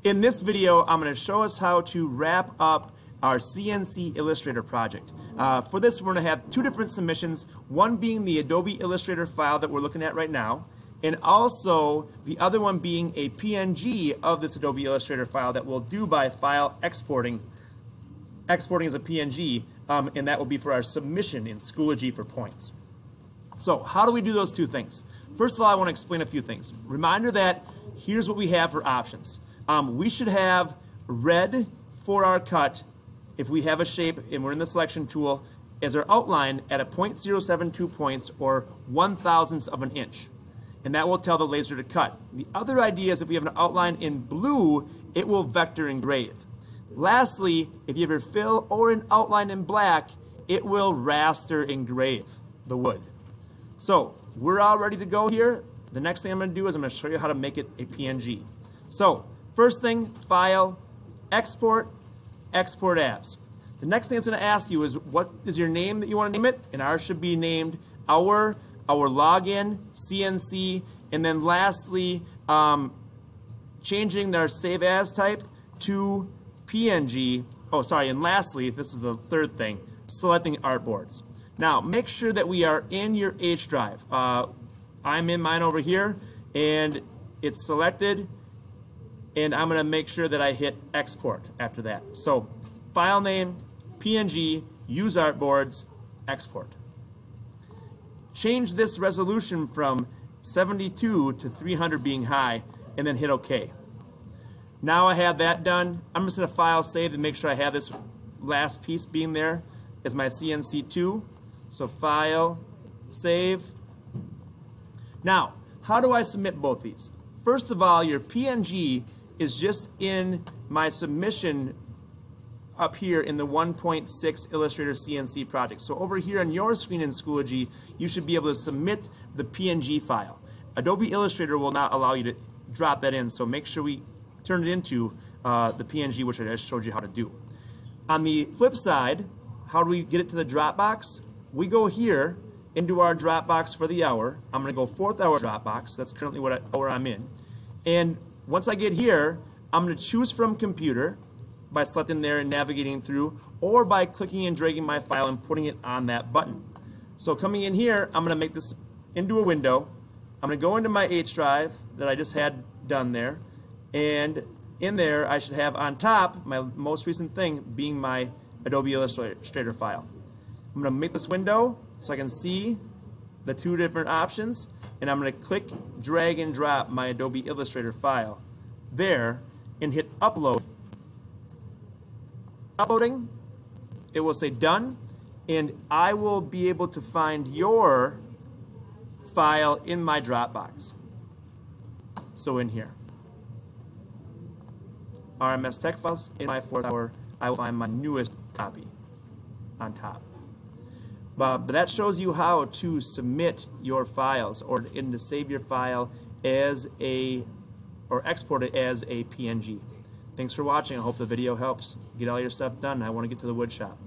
In this video, I'm going to show us how to wrap up our CNC Illustrator project. For this, we're going to have two different submissions, one being the Adobe Illustrator file that we're looking at right now, and also the other one being a PNG of this Adobe Illustrator file that we'll do by file exporting as a PNG, and that will be for our submission in Schoology for points. So how do we do those two things? First of all, I want to explain a few things. Reminder that here's what we have for options. We should have red for our cut if we have a shape and we're in the selection tool as our outline at a 0.072 points or 1/1000th of an inch. And that will tell the laser to cut. The other idea is if we have an outline in blue, it will vector engrave. Lastly, if you have your fill or an outline in black, it will raster engrave the wood. So we're all ready to go here. The next thing I'm going to do is I'm going to show you how to make it a PNG. So first thing, file, export, export as. The next thing it's going to ask you is what is your name that you want to name it, and ours should be named our login, CNC, and then lastly, changing our save as type to PNG. Oh, sorry, and lastly, this is the third thing, selecting artboards. Now, make sure that we are in your H drive. I'm in mine over here, and it's selected, and I'm going to make sure that I hit export after that. So, file name, PNG, use artboards, export. Change this resolution from 72 to 300 being high, and then hit OK. Now I have that done. I'm just going to file save and make sure I have this last piece being there as my CNC2. So file, save. Now, how do I submit both these? First of all, your PNG is just in my submission up here in the 1.6 Illustrator CNC project. So over here on your screen in Schoology, you should be able to submit the PNG file. Adobe Illustrator will not allow you to drop that in, so make sure we turn it into the PNG, which I just showed you how to do. On the flip side, how do we get it to the Dropbox? We go here into our Dropbox for the hour. I'm going to go 4th hour Dropbox. That's currently what hour I'm in. And once I get here, I'm going to choose from computer by selecting there and navigating through, or by clicking and dragging my file and putting it on that button. So coming in here, I'm going to make this into a window. I'm going to go into my H drive that I just had done there, and in there I should have on top my most recent thing being my Adobe Illustrator file. I'm going to make this window so I can see the two different options, and I'm going to click, drag, and drop my Adobe Illustrator file there and hit upload. Uploading, it will say done, and I will be able to find your file in my Dropbox. So in here, RMS Tech Files, in my 4th hour, I will find my newest copy on top. But that shows you how to submit your files or to save your file as or export it as a PNG. Thanks for watching. I hope the video helps. Get all your stuff done. I want to get to the wood shop.